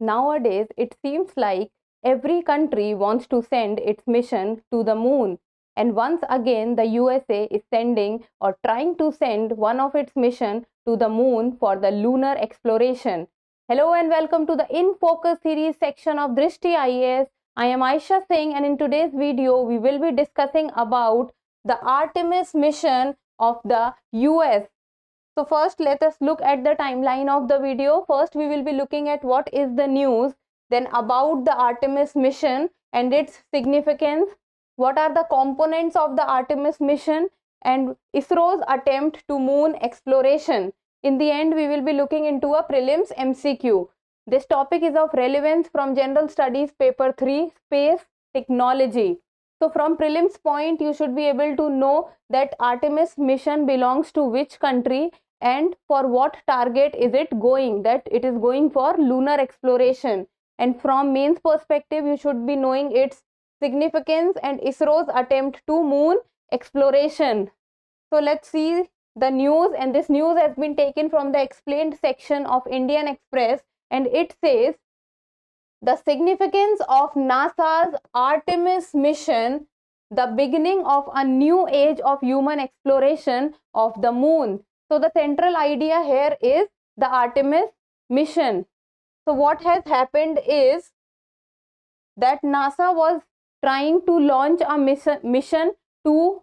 Nowadays, it seems like every country wants to send its mission to the moon. And once again, the USA is sending or trying to send one of its mission to the moon for the lunar exploration. Hello and welcome to the In Focus series section of Drishti IAS. I am Aisha Singh, and in today's video, we will be discussing about the Artemis mission of the US. So first, let us look at the timeline of the video. First, we will be looking at what is the news, then about the Artemis mission and its significance, what are the components of the Artemis mission, and ISRO's attempt to moon exploration. In the end, we will be looking into a prelims MCQ. This topic is of relevance from General Studies Paper 3, Space Technology. So from prelims point, you should be able to know that Artemis mission belongs to which country and for what target is it going, that it is going for lunar exploration. And from mains perspective, you should be knowing its significance and ISRO's attempt to moon exploration. So let's see the news, and this news has been taken from the explained section of Indian Express, and it says, the significance of NASA's Artemis mission, the beginning of a new age of human exploration of the moon. So the central idea here is the Artemis mission. So what has happened is that NASA was trying to launch a mission to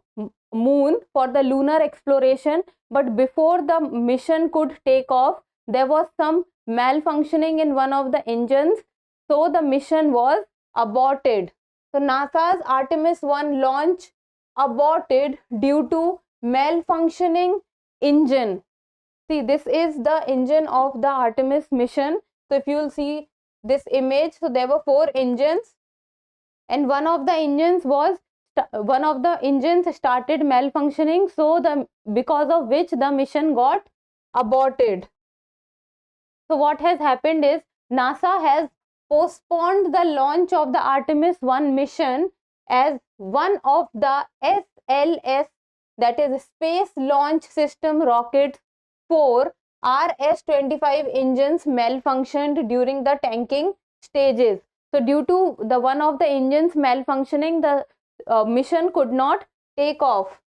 moon for the lunar exploration, but before the mission could take off, there was some malfunctioning in one of the engines. So the mission was aborted. So NASA's Artemis 1 launch aborted due to malfunctioning engine. See, this is the engine of the Artemis mission. So if you will see this image, so there were 4 engines, and one of the engines started malfunctioning. So because of which the mission got aborted. So what has happened is NASA has postponed the launch of the Artemis 1 mission as one of the SLS, that is Space Launch System rockets 4 RS-25 engines malfunctioned during the tanking stages. So due to the one of the engines malfunctioning, the mission could not take off,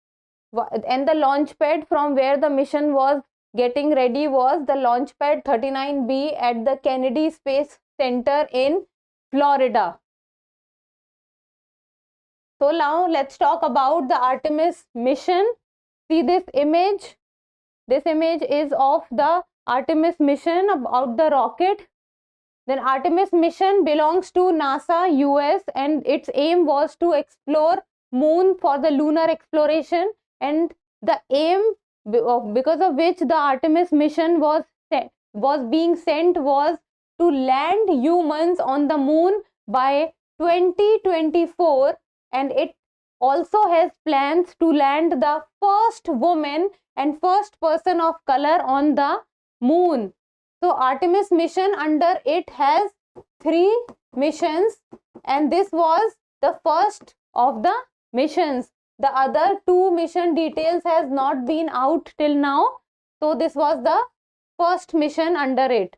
and the launch pad from where the mission was getting ready was the launch pad 39B at the Kennedy Space Center in Florida. So now let's talk about the Artemis mission. See this image. This image is of the Artemis mission, about the rocket. Then Artemis mission belongs to NASA US, and its aim was to explore moon for the lunar exploration, and the aim because of which the Artemis mission was being sent was to land humans on the moon by 2024, and it also has plans to land the first woman and first person of color on the moon. So Artemis mission under it has 3 missions, and this was the first of the missions. The other 2 mission details has not been out till now. So this was the first mission under it.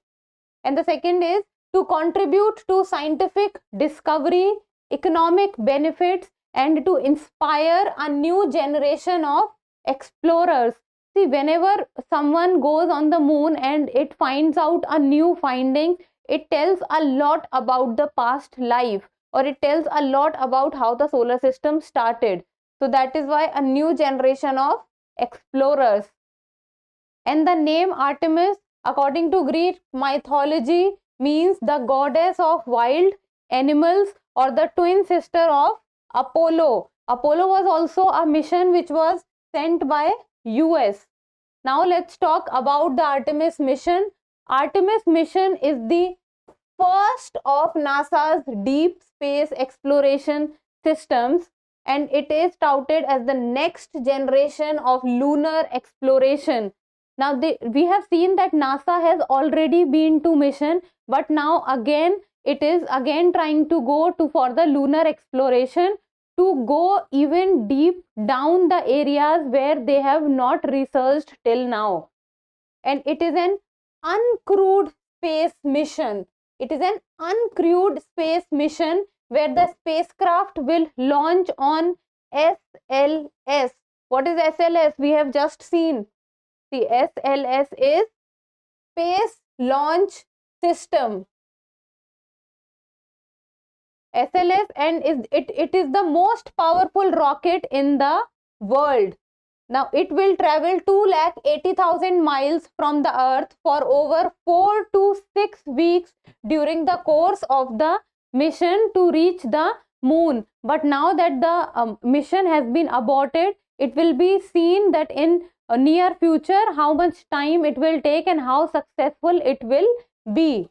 And the second is to contribute to scientific discovery, economic benefits, and to inspire a new generation of explorers. See, whenever someone goes on the moon and it finds out a new finding, it tells a lot about the past life, or it tells a lot about how the solar system started. So that is why a new generation of explorers. And the name Artemis, according to Greek mythology, means the goddess of wild animals, or the twin sister of Apollo. Apollo was also a mission which was sent by US. Now let's talk about the Artemis mission. Artemis mission is the first of NASA's deep space exploration systems, and it is touted as the next generation of lunar exploration. Now we have seen that NASA has already been to mission, but now again it is again trying to go to for the lunar exploration, to go even deep down the areas where they have not researched till now. And it is an uncrewed space mission. It is an uncrewed space mission where the spacecraft will launch on SLS. What is SLS? We have just seen. The SLS is Space Launch System. SLS, and it is the most powerful rocket in the world. Now it will travel 280,000 miles from the Earth for over 4 to 6 weeks during the course of the mission to reach the moon. But now that the mission has been aborted, it will be seen that in a near future how much time it will take and how successful it will be.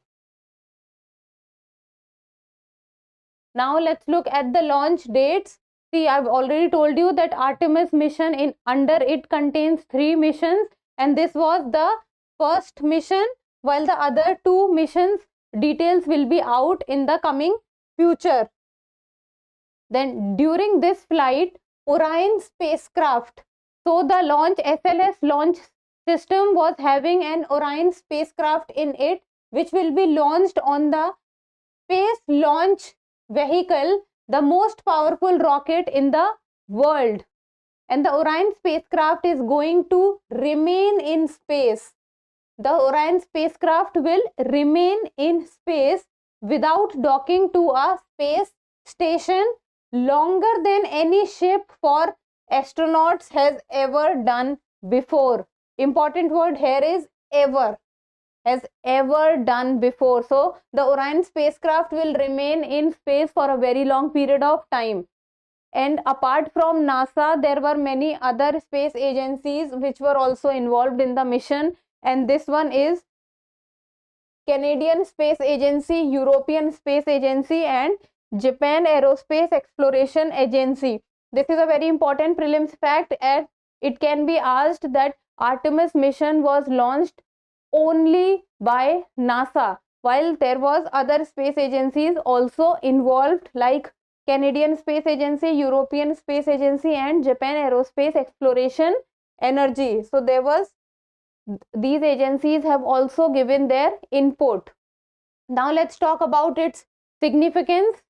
Now let's look at the launch dates. See, I've already told you that Artemis mission under it contains 3 missions, and this was the first mission, while the other 2 missions details will be out in the coming future. Then during this flight, Orion spacecraft, so the SLS launch system was having an Orion spacecraft in it, which will be launched on the Space Launch Vehicle, the most powerful rocket in the world. And the Orion spacecraft is going to remain in space. The Orion spacecraft will remain in space without docking to a space station longer than any ship for astronauts has ever done before. Important word here is ever. Has ever done before. So the Orion spacecraft will remain in space for a very long period of time. And apart from NASA, there were many other space agencies which were also involved in the mission, and this one is Canadian Space Agency, European Space Agency, and Japan Aerospace Exploration Agency. This is a very important prelims fact, and it can be asked that Artemis mission was launched only by NASA, while there was other space agencies also involved like Canadian Space Agency, European Space Agency, and Japan Aerospace Exploration Energy. So there was, these agencies have also given their input. Now let's talk about its significance.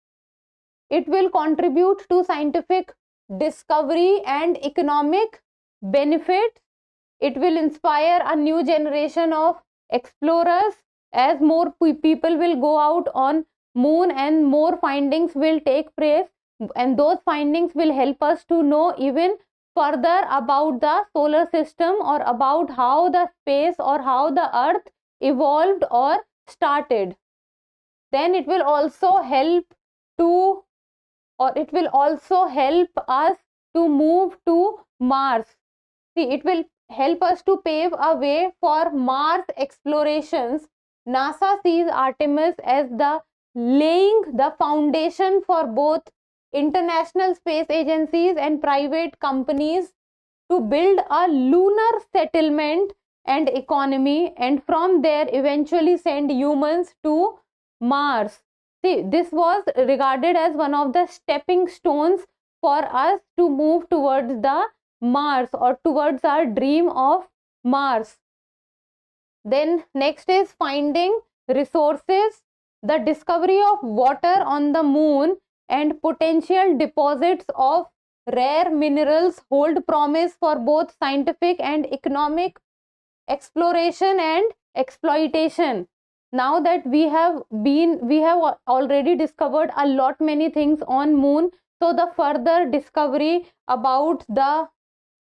It will contribute to scientific discovery and economic benefit. It will inspire a new generation of explorers as more people will go out on moon and more findings will take place, and those findings will help us to know even further about the solar system or about how the space or how the Earth evolved or started. Then it will also help to, or it will also help us to move to Mars. See, it will help us to pave a way for Mars explorations. NASA sees Artemis as the laying the foundation for both international space agencies and private companies to build a lunar settlement and economy, and from there eventually send humans to Mars. See, this was regarded as one of the stepping stones for us to move towards the Mars or towards our dream of Mars. Then next is finding resources. The discovery of water on the moon and potential deposits of rare minerals hold promise for both scientific and economic exploration and exploitation. Now that we have already discovered a lot many things on moon, so the further discovery about the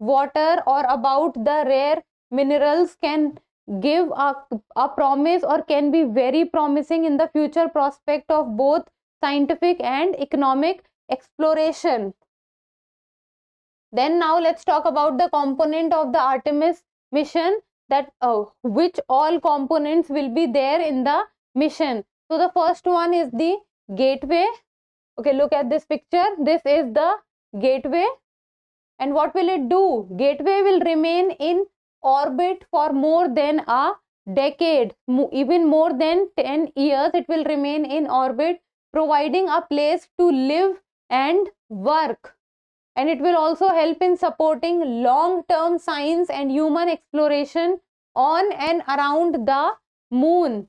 water or about the rare minerals can give a promise or can be very promising in the future prospect of both scientific and economic exploration. Then now let's talk about the component of the Artemis mission, that which all components will be there in the mission. So the first one is the gateway. Okay, look at this picture. This is the gateway. And what will it do? Gateway will remain in orbit for more than a decade, even more than 10 years. It will remain in orbit, providing a place to live and work. And it will also help in supporting long-term science and human exploration on and around the moon.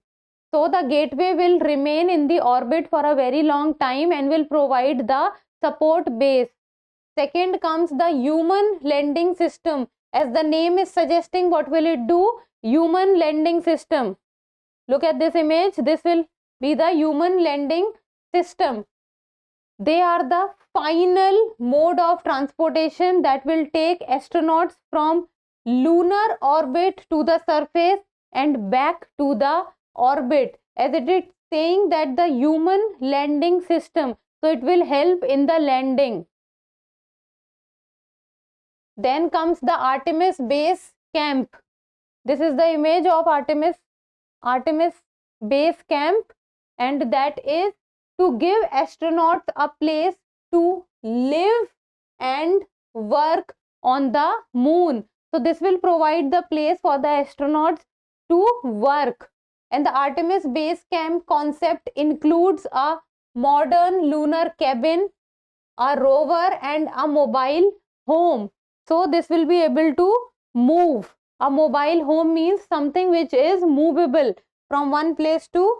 So the gateway will remain in the orbit for a very long time and will provide the support base. Second comes the human landing system. As the name is suggesting, what will it do? Human landing system. Look at this image. This will be the human landing system. They are the final mode of transportation that will take astronauts from lunar orbit to the surface and back to the orbit, as it is saying that the human landing system, so it will help in the landing. Then comes the Artemis base camp. This is the image of Artemis base camp, and that is to give astronauts a place to live and work on the moon. So this will provide the place for the astronauts to work. And the Artemis base camp concept includes a modern lunar cabin, a rover, and a mobile home. So this will be able to move. A mobile home means something which is movable from one place to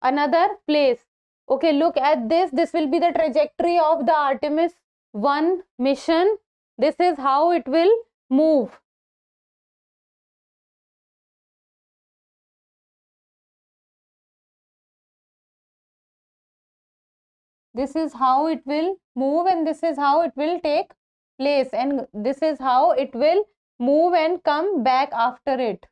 another place. Okay, look at this. This will be the trajectory of the Artemis 1 mission. This is how it will move. This is how it will move, and this is how it will take place, and this is how it will move and come back after it.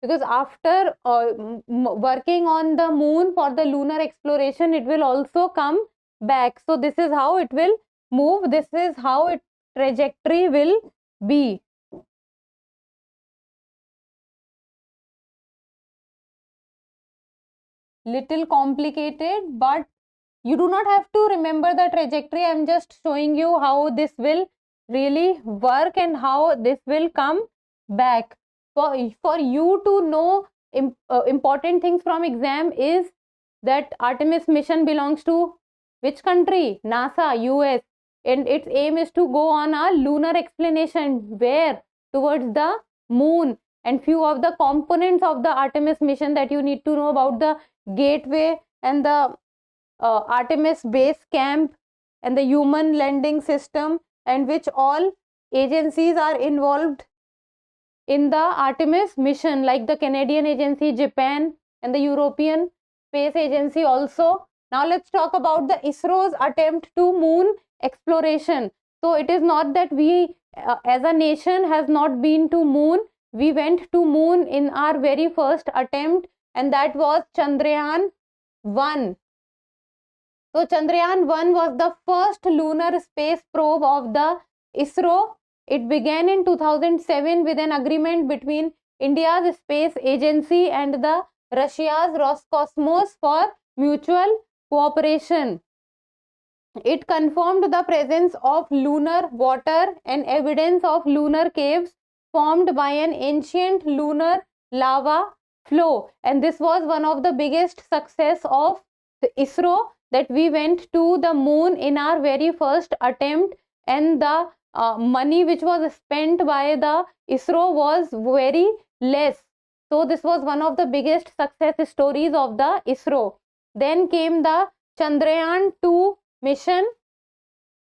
Because after working on the moon for the lunar exploration, it will also come back. So this is how it will move. This is how its trajectory will be. Little complicated, but you do not have to remember the trajectory. I am just showing you how this will really work and how this will come back. For you to know important things from exam is that Artemis mission belongs to which country? NASA, US, and its aim is to go on a lunar exploration. Where? Towards the moon. And few of the components of the Artemis mission that you need to know about: the gateway and the Artemis base camp and the human landing system, and which all agencies are involved in the Artemis mission, like the Canadian agency, Japan, and the European Space Agency also. Now let's talk about the ISRO's attempt to moon exploration. So it is not that we as a nation has not been to moon. We went to moon in our very first attempt, and that was Chandrayaan 1. So Chandrayaan 1 was the first lunar space probe of the ISRO. It began in 2007 with an agreement between India's space agency and the Russia's Roscosmos for mutual cooperation. It confirmed the presence of lunar water and evidence of lunar caves formed by an ancient lunar lava flow. And this was one of the biggest success of the ISRO, that we went to the moon in our very first attempt, and the money which was spent by the ISRO was very less. So this was one of the biggest success stories of the ISRO. Then came the Chandrayaan 2 mission.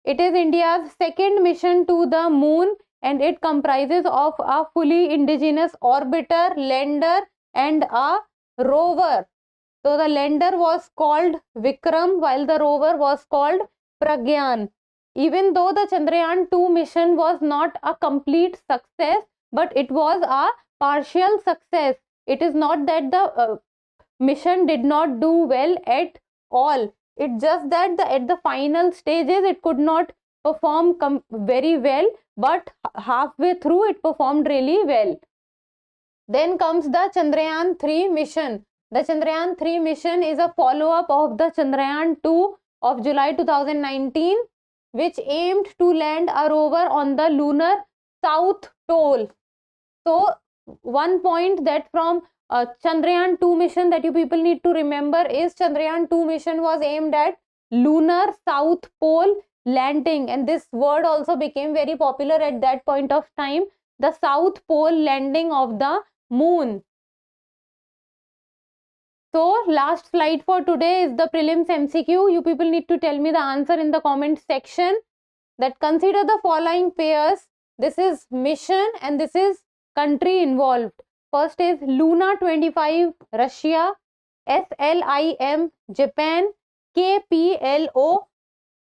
It is India's second mission to the moon, and it comprises of a fully indigenous orbiter, lander, and a rover. So the lander was called Vikram, while the rover was called Pragyan. Even though the Chandrayaan 2 mission was not a complete success, but it was a partial success. It is not that the mission did not do well at all. It's just that at the final stages it could not perform very well, but halfway through it performed really well. Then comes the Chandrayaan 3 mission. The Chandrayaan 3 mission is a follow-up of the Chandrayaan 2 of July 2019, which aimed to land a rover on the lunar south pole. So one point that from Chandrayaan 2 mission that you people need to remember is Chandrayaan 2 mission was aimed at lunar south pole, landing, and this word also became very popular at that point of time, the South Pole landing of the moon. So last slide for today is the prelims MCQ. You people need to tell me the answer in the comment section. That consider the following pairs. This is mission and this is country involved. First is Luna 25 Russia, SLIM Japan, KPLO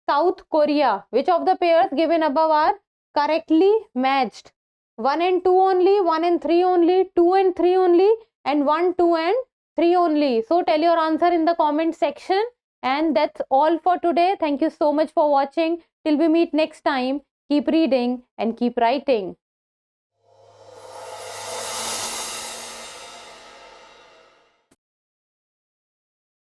South Korea. Which of the pairs given above are correctly matched? 1 and 2 only, 1 and 3 only, 2 and 3 only, and 1, 2 and 3 only. So tell your answer in the comment section. And that's all for today. Thank you so much for watching. Till we meet next time, keep reading and keep writing.